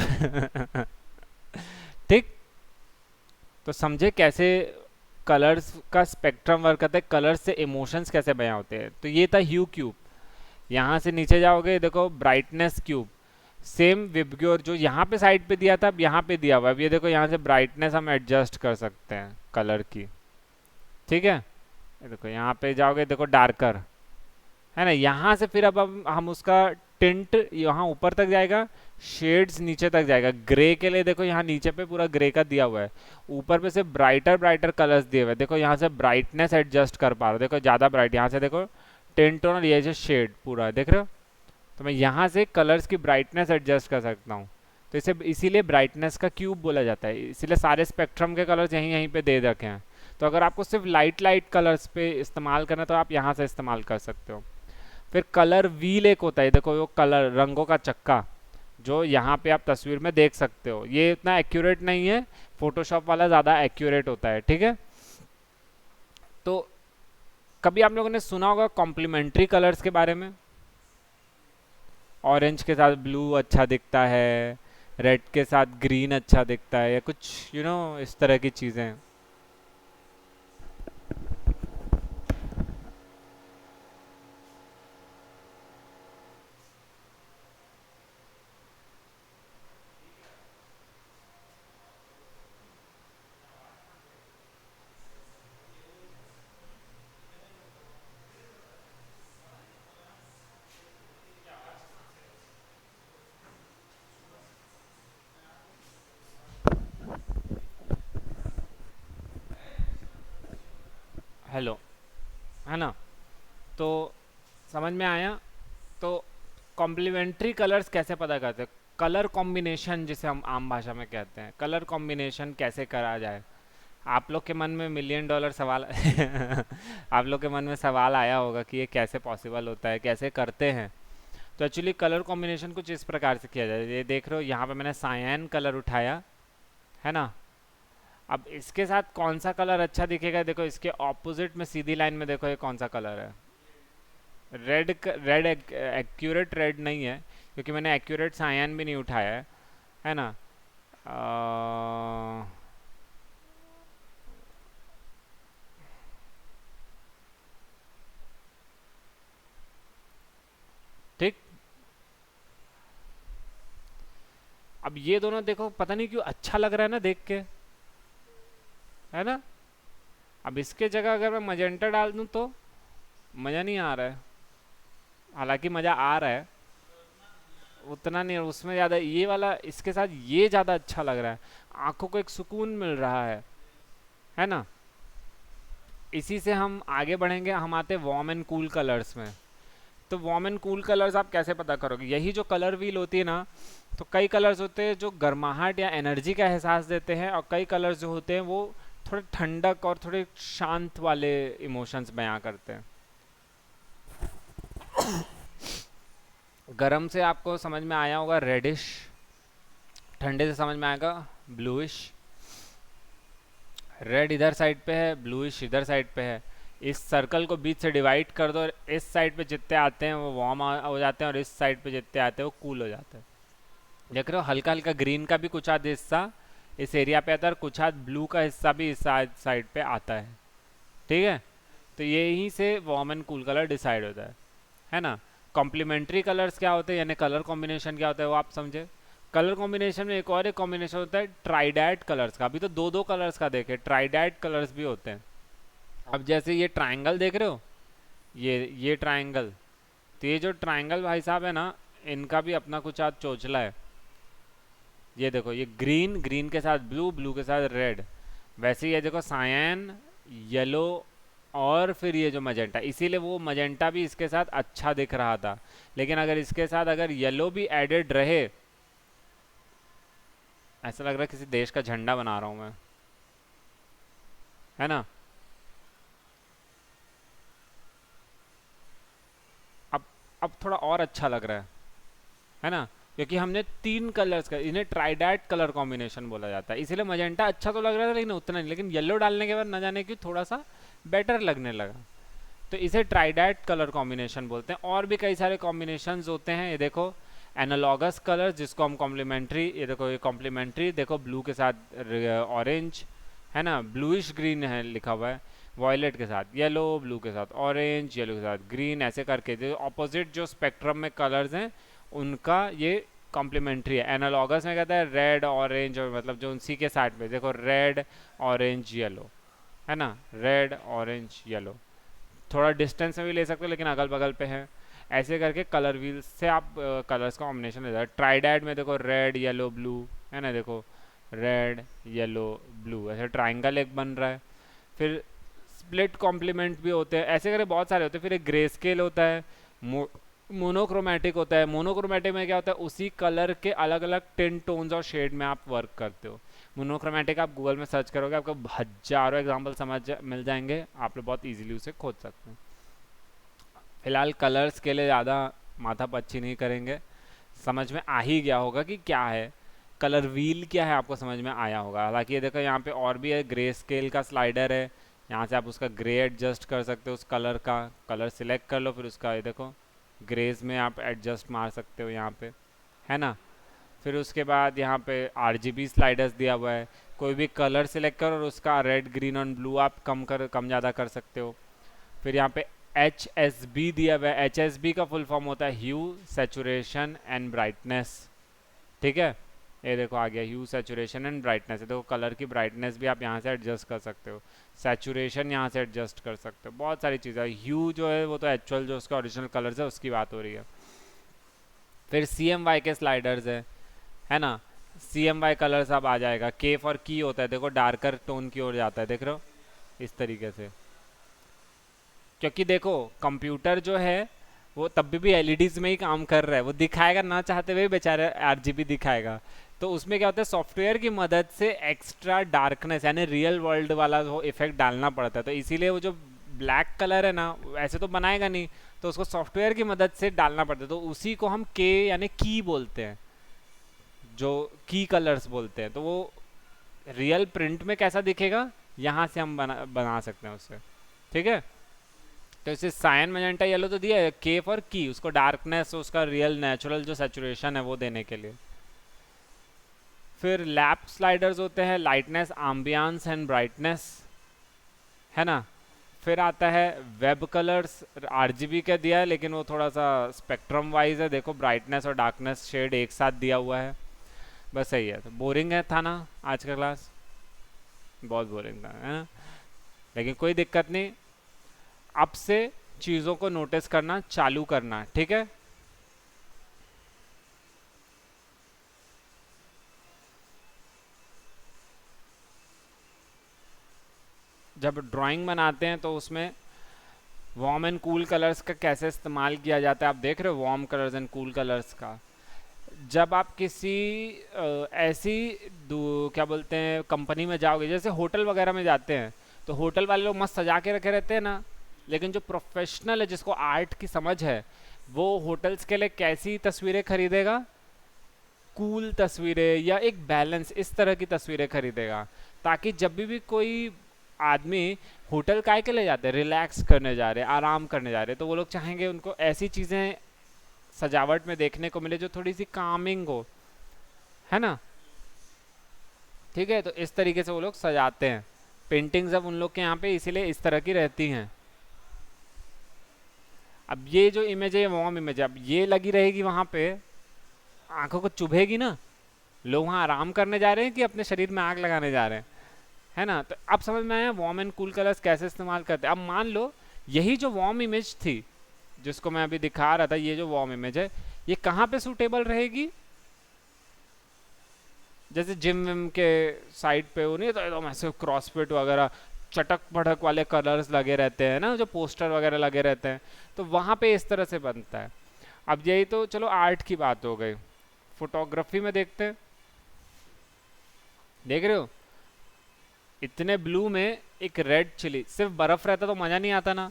ठीक। तो समझे कैसे कलर्स का स्पेक्ट्रम वर्क करता है, कलर्स से इमोशंस कैसे बयां होते हैं। तो ये था ह्यू क्यूब। यहाँ से नीचे जाओगे, देखो ब्राइटनेस क्यूब, सेम विबग्योर जो यहाँ पे साइड पे दिया था, अब यहाँ पे दिया हुआ है। अब ये देखो यहाँ से ब्राइटनेस हम एडजस्ट कर सकते हैं कलर की, ठीक है? ये देखो यहाँ पे जाओगे, देखो डार्कर है ना, यहाँ से फिर अब हम उसका टिंट यहाँ ऊपर तक जाएगा, शेड्स नीचे तक जाएगा। ग्रे के लिए देखो यहाँ नीचे पे पूरा ग्रे का दिया हुआ है, ऊपर पे से ब्राइटर ब्राइटर कलर्स दिए हुए हैं। देखो यहाँ से ब्राइटनेस एडजस्ट कर पा रहा हूँ, देखो ज़्यादा ब्राइट, यहाँ से देखो टिंट और ये जो शेड पूरा देख रहे हो। तो मैं यहाँ से कलर्स की ब्राइटनेस एडजस्ट कर सकता हूँ। तो इसे इसीलिए ब्राइटनेस का क्यूब बोला जाता है, इसीलिए सारे स्पेक्ट्रम के कलर्स यहीं यहीं पे दे रखे हैं। तो अगर आपको सिर्फ लाइट लाइट कलर्स पे इस्तेमाल करना है तो आप यहाँ से इस्तेमाल कर सकते हो। फिर कलर व्हील एक होता है, देखो वो कलर रंगों का चक्का जो यहाँ पे आप तस्वीर में देख सकते हो, ये इतना एक्यूरेट नहीं है, फोटोशॉप वाला ज़्यादा एक्यूरेट होता है, ठीक है? तो कभी आप लोगों ने सुना होगा कॉम्प्लीमेंट्री कलर्स के बारे में, ऑरेंज के साथ ब्लू अच्छा दिखता है, रेड के साथ ग्रीन अच्छा दिखता है, या कुछ इस तरह की चीज़ें। हेलो, है ना? तो समझ में आया? तो कॉम्प्लीमेंट्री कलर्स कैसे पता करते हैं, कलर कॉम्बिनेशन जिसे हम आम भाषा में कहते हैं, कलर कॉम्बिनेशन कैसे करा जाए। आप लोग के मन में $1,000,000 सवाल आप लोग के मन में सवाल आया होगा कि ये कैसे पॉसिबल होता है, कैसे करते हैं। तो एक्चुअली कलर कॉम्बिनेशन कुछ इस प्रकार से किया जाए, ये देख रहे हो यहाँ पे मैंने सायन कलर उठाया, है ना? अब इसके साथ कौन सा कलर अच्छा दिखेगा, देखो इसके ऑपोजिट में सीधी लाइन में देखो ये कौन सा कलर है, रेड। रेड एक्यूरेट रेड नहीं है, क्योंकि मैंने एक्यूरेट सायन भी नहीं उठाया है ना? अ, ठीक। अब ये दोनों देखो पता नहीं क्यों अच्छा लग रहा है ना देख के, है ना? अब इसके जगह अगर मैं मजेंटा डाल दूं तो मज़ा नहीं आ रहा है, हालांकि मज़ा आ रहा है, उतना नहीं, उसमें ज़्यादा ये वाला इसके साथ ये ज़्यादा अच्छा लग रहा है, आंखों को एक सुकून मिल रहा है ना? इसी से हम आगे बढ़ेंगे, हम आते हैं वार्म एंड कूल कलर्स में। तो वार्म एंड कूल कलर्स आप कैसे पता करोगे, यही जो कलर व्हील होती है ना, तो कई कलर्स होते हैं जो गर्माहट या एनर्जी का एहसास देते हैं, और कई कलर्स जो होते हैं वो थोड़े ठंडक और थोड़े शांत वाले इमोशंस बयां करते हैं। गरम से आपको समझ में आया होगा रेडिश, ठंडे से समझ में आएगा ब्लूइश, रेड इधर साइड पे है, ब्लूइश इधर साइड पे है। इस सर्कल को बीच से डिवाइड कर दो और इस साइड पे जितने आते हैं वो वार्म हो जाते हैं और इस साइड पे जितने आते हैं वो कूल हो जाते हैं। देख रहे हो, हल्का हल्का ग्रीन का भी कुछ आधा हिस्सा इस एरिया पे आता है और कुछ आध ब्लू का हिस्सा भी इस साइड पे आता है। ठीक है, तो यहीं से warm and cool colour decide होता है ना। कॉम्प्लीमेंट्री कलर्स क्या होते हैं, यानी कलर कॉम्बिनेशन क्या होता है वो आप समझे। कलर कॉम्बिनेशन में एक और एक कॉम्बिनेशन होता है ट्राइडैट कलर्स का। अभी तो दो दो कलर्स का देखे, ट्राइडैट कलर्स भी होते हैं। अब जैसे ये ट्राइंगल देख रहे हो, ये ट्राइंगल, तो ये जो ट्राइंगल भाई साहब है ना, इनका भी अपना कुछ आज चोचला है। ये देखो, ये ग्रीन, ग्रीन के साथ ब्लू, ब्लू के साथ रेड। वैसे ये देखो सायन, येलो और फिर ये जो मजेंटा, इसीलिए वो मजेंटा भी इसके साथ अच्छा दिख रहा था। लेकिन अगर इसके साथ अगर येलो भी एडेड रहे, ऐसा लग रहा है किसी देश का झंडा बना रहा हूं मैं, है ना। अब अब थोड़ा और अच्छा लग रहा है ना, क्योंकि हमने तीन कलर्स का, इन्हें ट्राइडैट कलर कॉम्बिनेशन बोला जाता है। इसीलिए मजेंटा अच्छा तो लग रहा था लेकिन उतना नहीं, लेकिन येलो डालने के बाद न जाने क्यों थोड़ा सा बेटर लगने लगा। तो इसे ट्राइडैट कलर कॉम्बिनेशन बोलते हैं। और भी कई सारे कॉम्बिनेशंस होते हैं। ये देखो एनालॉगस कलर, जिसको हम कॉम्प्लीमेंट्री, ये देखो ये कॉम्प्लीमेंट्री, देखो ब्लू के साथ ऑरेंज, है ना, ब्लूइश ग्रीन है लिखा हुआ है, वॉयलेट के साथ येलो, ब्लू के साथ ऑरेंज, येलो के साथ ग्रीन, ऐसे करके जो अपोजिट जो स्पेक्ट्रम में कलर्स हैं उनका ये कॉम्प्लीमेंट्री है। एनालॉगस में कहता है रेड ऑरेंज, और मतलब जो उसी के साथ में देखो रेड ऑरेंज येलो, है ना, रेड ऑरेंज येलो। थोड़ा डिस्टेंस में भी ले सकते हो लेकिन अगल बगल पे है। ऐसे करके कलर व्हील से आप कलर्स का कॉम्बिनेशन ले जाए। ट्राइडैड में देखो रेड येलो ब्लू, है ना, देखो रेड येलो ब्लू, ऐसे ट्राइंगल एक बन रहा है। फिर स्प्लिट कॉम्प्लीमेंट भी होते हैं, ऐसे करके बहुत सारे होते हैं। फिर एक ग्रे स्केल होता है, मोनोक्रोमेटिक होता है। मोनोक्रोमेटिक में क्या होता है, उसी कलर के अलग अलग टिन टोन्स और शेड में आप वर्क करते हो। मोनोक्रोमेटिक आप गूगल में सर्च करोगे, आपको हजारों एग्जांपल समझ मिल जाएंगे, आप लोग बहुत इजीली उसे खोज सकते हैं। फिलहाल कलर्स के लिए ज़्यादा माथा पच्ची नहीं करेंगे, समझ में आ ही गया होगा कि क्या है कलर व्हील, क्या है आपको समझ में आया होगा। हालांकि ये देखो यहाँ पे और भी है, ग्रे स्केल का स्लाइडर है, यहाँ से आप उसका ग्रे एडजस्ट कर सकते हो, उस कलर का कलर सिलेक्ट कर लो, फिर उसका ये देखो ग्रेज में आप एडजस्ट मार सकते हो यहाँ पे, है ना। फिर उसके बाद यहाँ पे RGB स्लाइडर्स दिया हुआ है, कोई भी कलर सिलेक्ट करो और उसका रेड ग्रीन और ब्लू आप कम ज़्यादा कर सकते हो। फिर यहाँ पे HSB दिया हुआ है। HSB का फुल फॉर्म होता है ह्यू, सैचुरेशन एंड ब्राइटनेस। ठीक है, ये देखो आ गया ह्यू, सैचुरेशन एंड ब्राइटनेस। देखो कलर की ब्राइटनेस भी आप यहाँ से एडजस्ट कर सकते हो, सैचुरेशन यहाँ से एडजस्ट कर सकते हो, बहुत सारी चीज़ें। ह्यू जो है वो तो एक्चुअल जो उसका ओरिजिनल कलर्स है उसकी बात हो रही है। फिर CMY के स्लाइडर्स है ना, CMY कलर्स अब आ जाएगा। K फॉर की होता है, देखो डार्कर टोन की ओर जाता है, देख रहे हो इस तरीके से। क्योंकि देखो कंप्यूटर जो है वो तब भी LEDs में ही काम कर रहा है, वो दिखाएगा ना चाहते हुए बेचारे RGB दिखाएगा। तो उसमें क्या होता है, सॉफ्टवेयर की मदद से एक्स्ट्रा डार्कनेस यानी रियल वर्ल्ड वाला वो इफेक्ट डालना पड़ता है। तो इसीलिए वो जो ब्लैक कलर है ना, ऐसे तो बनाएगा नहीं, तो उसको सॉफ्टवेयर की मदद से डालना पड़ता है। तो उसी को हम के यानी की बोलते हैं, जो की कलर्स बोलते हैं। तो वो रियल प्रिंट में कैसा दिखेगा यहाँ से हम बना सकते हैं उससे। ठीक है, तो इसे सायन मैजेंटा येलो तो दिया है, के फॉर की, उसको डार्कनेस, उसका रियल नेचुरल जो सैचुरेशन है वो देने के लिए। फिर लैप स्लाइडर्स होते हैं, लाइटनेस, एम्बियंस एंड ब्राइटनेस, है ना। फिर आता है वेब कलर्स, RGB का दिया है लेकिन वो थोड़ा सा स्पेक्ट्रम वाइज है, देखो ब्राइटनेस और डार्कनेस शेड एक साथ दिया हुआ है। बस सही है। तो बोरिंग है था ना आज का क्लास, बहुत बोरिंग था, है ना, लेकिन कोई दिक्कत नहीं, अब से चीज़ों को नोटिस करना चालू करना, ठीक है। जब ड्राइंग बनाते हैं तो उसमें वार्म एंड कूल कलर्स का कैसे इस्तेमाल किया जाता है आप देख रहे हो, warm colours and cool colours का। जब आप किसी ऐसी क्या बोलते हैं कंपनी में जाओगे, जैसे होटल वगैरह में जाते हैं, तो होटल वाले लोग मस्त सजा के रखे रहते हैं ना, लेकिन जो प्रोफेशनल है जिसको आर्ट की समझ है, वो होटल्स के लिए कैसी तस्वीरें खरीदेगा, कूल तस्वीरें या एक बैलेंस इस तरह की तस्वीरें खरीदेगा, ताकि जब भी कोई आदमी होटल काहे के लिए जाते हैं? रिलैक्स करने जा रहे हैं, आराम करने जा रहे हैं, तो वो लोग चाहेंगे उनको ऐसी चीज़ें सजावट में देखने को मिले जो थोड़ी सी कामिंग हो, है ना। ठीक है, तो इस तरीके से वो लोग सजाते हैं पेंटिंग्स। अब उन लोग के यहाँ पे इसीलिए इस तरह की रहती हैं। अब ये जो इमेज है ये वार्म इमेज है, अब ये लगी रहेगी वहाँ पे, आंखों को चुभेगी ना। लोग वहाँ आराम करने जा रहे हैं कि अपने शरीर में आग लगाने जा रहे हैं, है ना। तो अब समझ में आया वार्म एंड कूल कलर्स कैसे इस्तेमाल करते हैं। अब मान लो यही जो वार्म इमेज थी जिसको मैं अभी दिखा रहा था, ये जो वार्म इमेज है ये कहाँ पे सूटेबल रहेगी? जैसे जिम विम के साइड पे वो नहीं तो एकदम ऐसे क्रॉसफिट वगैरह चटक भड़क वाले कलर्स लगे रहते हैं ना, जो पोस्टर वगैरह लगे रहते हैं, तो वहाँ पे इस तरह से बनता है। अब यही तो चलो आर्ट की बात हो गई, फोटोग्राफी में देखते हैं। देख रहे हो इतने ब्लू में एक रेड चिली, सिर्फ बर्फ रहता तो मज़ा नहीं आता ना,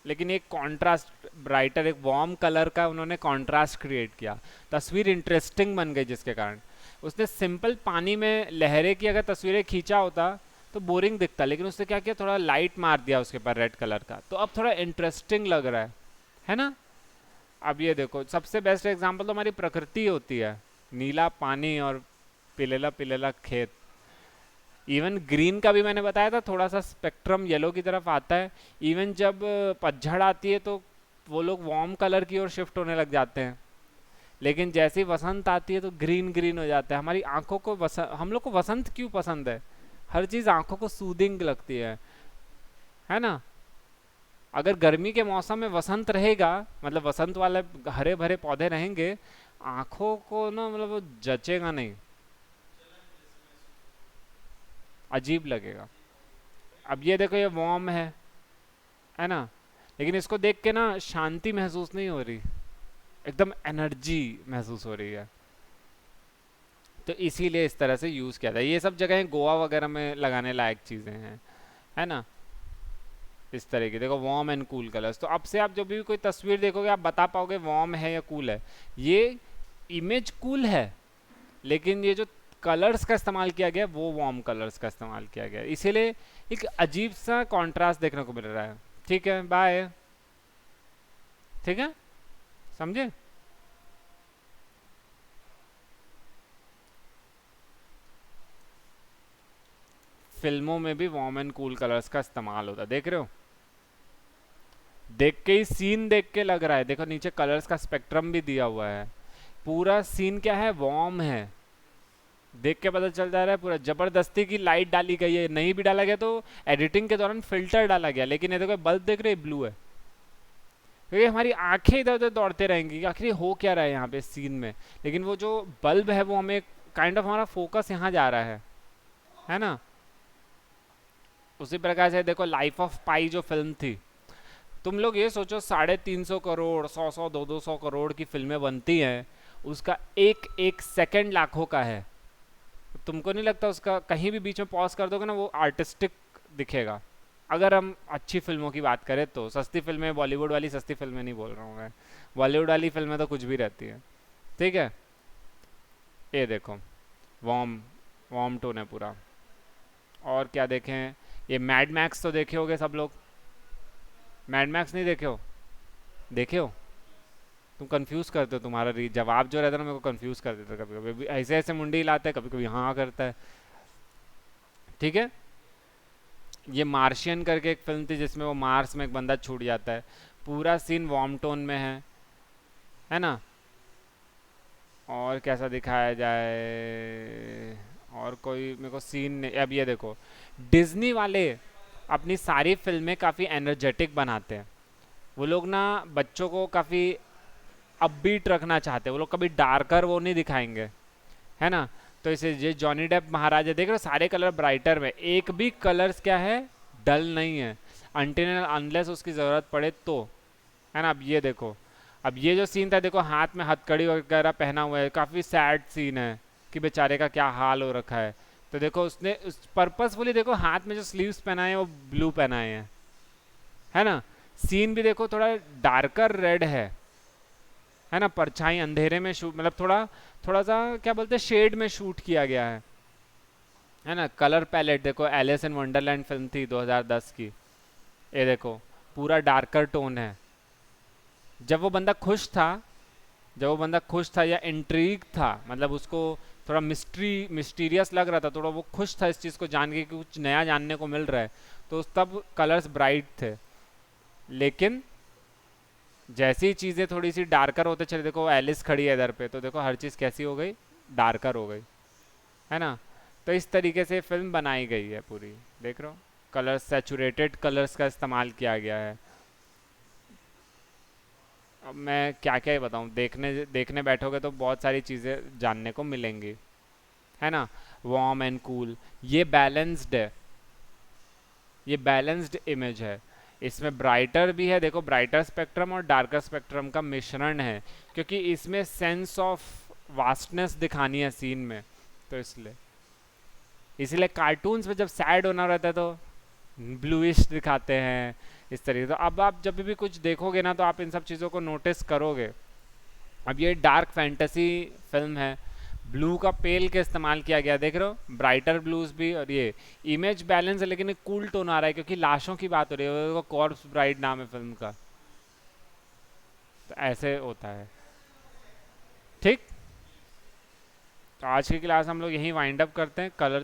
लेकिन एक कॉन्ट्रास्ट ब्राइटर, एक वार्म कलर का उन्होंने कॉन्ट्रास्ट क्रिएट किया, तस्वीर इंटरेस्टिंग बन गई, जिसके कारण उसने सिंपल पानी में लहरें की अगर तस्वीरें खींचा होता तो बोरिंग दिखता, लेकिन उसने क्या किया, थोड़ा लाइट मार दिया उसके ऊपर रेड कलर का, तो अब थोड़ा इंटरेस्टिंग लग रहा है ना। अब ये देखो सबसे बेस्ट एग्जांपल तो हमारी प्रकृति होती है, नीला पानी और पिलेला पिलेला खेत। इवन ग्रीन का भी मैंने बताया था, थोड़ा सा स्पेक्ट्रम येलो की तरफ आता है। इवन जब पतझड़ आती है तो वो लोग वार्म कलर की ओर शिफ्ट होने लग जाते हैं, लेकिन जैसे ही वसंत आती है तो ग्रीन ग्रीन हो जाता है। हमारी आंखों को हम लोग को वसंत क्यों पसंद है? हर चीज़ आंखों को सूदिंग लगती है ना। अगर गर्मी के मौसम में वसंत रहेगा, मतलब वसंत वाले हरे भरे पौधे रहेंगे, आंखों को ना मतलब वो जचेगा नहीं, अजीब लगेगा। अब ये देखो ये वार्म है ना, लेकिन इसको देख के ना शांति महसूस नहीं हो रही, एकदम एनर्जी महसूस हो रही है। तो इसीलिए इस तरह से यूज़ किया था। ये सब जगह गोवा वगैरह में लगाने लायक चीज़ें हैं, है ना। इस तरह की देखो वार्म एंड कूल कलर्स, तो अब से आप जब भी कोई तस्वीर देखोगे आप बता पाओगे वार्म है या कूल है। ये इमेज कूल है, लेकिन ये जो कलर्स का इस्तेमाल किया गया वो वार्म कलर्स का इस्तेमाल किया गया, इसीलिए एक अजीब सा कॉन्ट्रास्ट देखने को मिल रहा है। ठीक है, बाय। ठीक है, समझे। फिल्मों में भी वार्म एंड कूल कलर्स का इस्तेमाल होता है, देख रहे हो। देख के ही सीन देख के लग रहा है, देखो नीचे कलर्स का स्पेक्ट्रम भी दिया हुआ है, पूरा सीन क्या है, वार्म है, देख के पता चल जा रहा है। पूरा जबरदस्ती की लाइट डाली गई है, नहीं भी डाला गया तो एडिटिंग के दौरान फिल्टर डाला गया, लेकिन ये देखो बल्ब देख रहे ब्लू है, क्योंकि हमारी आंखें इधर उधर दौड़ते रहेंगी कि आखिर हो क्या रहा है यहाँ पे सीन में, लेकिन वो जो बल्ब है वो हमें काइंड ऑफ हमारा फोकस यहाँ जा रहा है ना। उसी प्रकार से देखो लाइफ ऑफ पाई जो फिल्म थी, तुम लोग ये सोचो 350 करोड़ 100 200 करोड़ की फिल्में बनती हैं, उसका एक एक सेकंड लाखों का है। तुमको नहीं लगता उसका कहीं भी बीच में पॉज कर दोगे ना वो आर्टिस्टिक दिखेगा? अगर हम अच्छी फिल्मों की बात करें तो, सस्ती फिल्में, बॉलीवुड वाली सस्ती फिल्में नहीं बोल रहा हूँ मैं, बॉलीवुड वाली फिल्में तो कुछ भी रहती है। ठीक है, ये देखो वार्म वार्म टोन है पूरा। और क्या देखें, ये मैड मैक्स तो देखे होगे सब लोग। मैड मैक्स नहीं देखे हो? देखे हो? तुम कंफ्यूज करते हो, तुम्हारा जवाब जो रहता है ना मेरे को कंफ्यूज कर देता है, कभी कभी ऐसे ऐसे मुंडी हिलाता है, कभी कभी हाँ करता है। ठीक है, ये मार्शियन करके एक फिल्म थी जिसमें वो मार्स में एक बंदा छूट जाता है, पूरा सीन वार्म टोन में है ना। और कैसा दिखाया जाए, और कोई मेरे को सीन नहीं। अब ये देखो डिज्नी वाले अपनी सारी फिल्में काफ़ी एनर्जेटिक बनाते हैं, वो लोग ना बच्चों को काफ़ी अपबीट रखना चाहते हैं, वो लोग कभी डार्कर वो नहीं दिखाएंगे, है ना। तो इसे ये जॉनी डेप महाराजा देख रहे हो, सारे कलर ब्राइटर में, एक भी कलर्स क्या है, डल नहीं है, अनटिल अनलेस उसकी ज़रूरत पड़े तो, है ना। अब ये देखो, अब ये जो सीन था देखो हाथ में हथकड़ी वगैरह पहना हुआ है, काफ़ी सैड सीन है कि बेचारे का क्या हाल हो रखा है। तो देखो उसने उस पर्पसफुली देखो हाथ में जो स्लीव्स पहनाए हैं वो ब्लू पहनाए हैं, है ना। सीन भी देखो थोड़ा डार्कर रेड है ना, परछाई अंधेरे में शूट, मतलब थोड़ा थोड़ा सा क्या बोलते हैं शेड में शूट किया गया है। है ना। कलर पैलेट देखो, एलिस इन वंडरलैंड फिल्म थी 2010 की, ये देखो पूरा डार्कर टोन है। जब वो बंदा खुश था, जब वो बंदा खुश था या इंट्रीग था, मतलब उसको थोड़ा मिस्टीरियस लग रहा था, थोड़ा वो खुश था इस चीज़ को जान के कि कुछ नया जानने को मिल रहा है, तो तब कलर्स ब्राइट थे। लेकिन जैसी चीज़ें थोड़ी सी डार्कर होते चले, देखो एलिस खड़ी है इधर पे, तो देखो हर चीज़ कैसी हो गई, डार्कर हो गई, है ना। तो इस तरीके से फिल्म बनाई गई है पूरी, देख रहे हो, कलर्स, सैचुरेटेड कलर्स का इस्तेमाल किया गया है। अब मैं क्या क्या ही बताऊँ, देखने देखने बैठोगे तो बहुत सारी चीज़ें जानने को मिलेंगी, है ना। वार्म एंड कूल, ये बैलेंस्ड है, ये बैलेंस्ड इमेज है। इसमें ब्राइटर भी है, देखो ब्राइटर स्पेक्ट्रम और डार्कर स्पेक्ट्रम का मिश्रण है, क्योंकि इसमें सेंस ऑफ वास्टनेस दिखानी है सीन में, तो इसलिए इसलिए कार्टून्स में जब सैड होना रहता है तो ब्लूइश दिखाते हैं इस तरीके। तो अब आप जब भी कुछ देखोगे ना, तो आप इन सब चीज़ों को नोटिस करोगे। अब ये डार्क फैंटेसी फिल्म है, ब्लू का पेल के इस्तेमाल किया गया, देख रहे हो, ब्राइटर ब्लूज भी, और ये इमेज बैलेंस है, लेकिन एक कूल टोन आ रहा है क्योंकि लाशों की बात हो रही है, कॉर्प्स ब्राइड नाम है फिल्म का। तो ऐसे होता है। ठीक, तो आज की क्लास हम लोग यहीं वाइंड अप करते हैं। कलर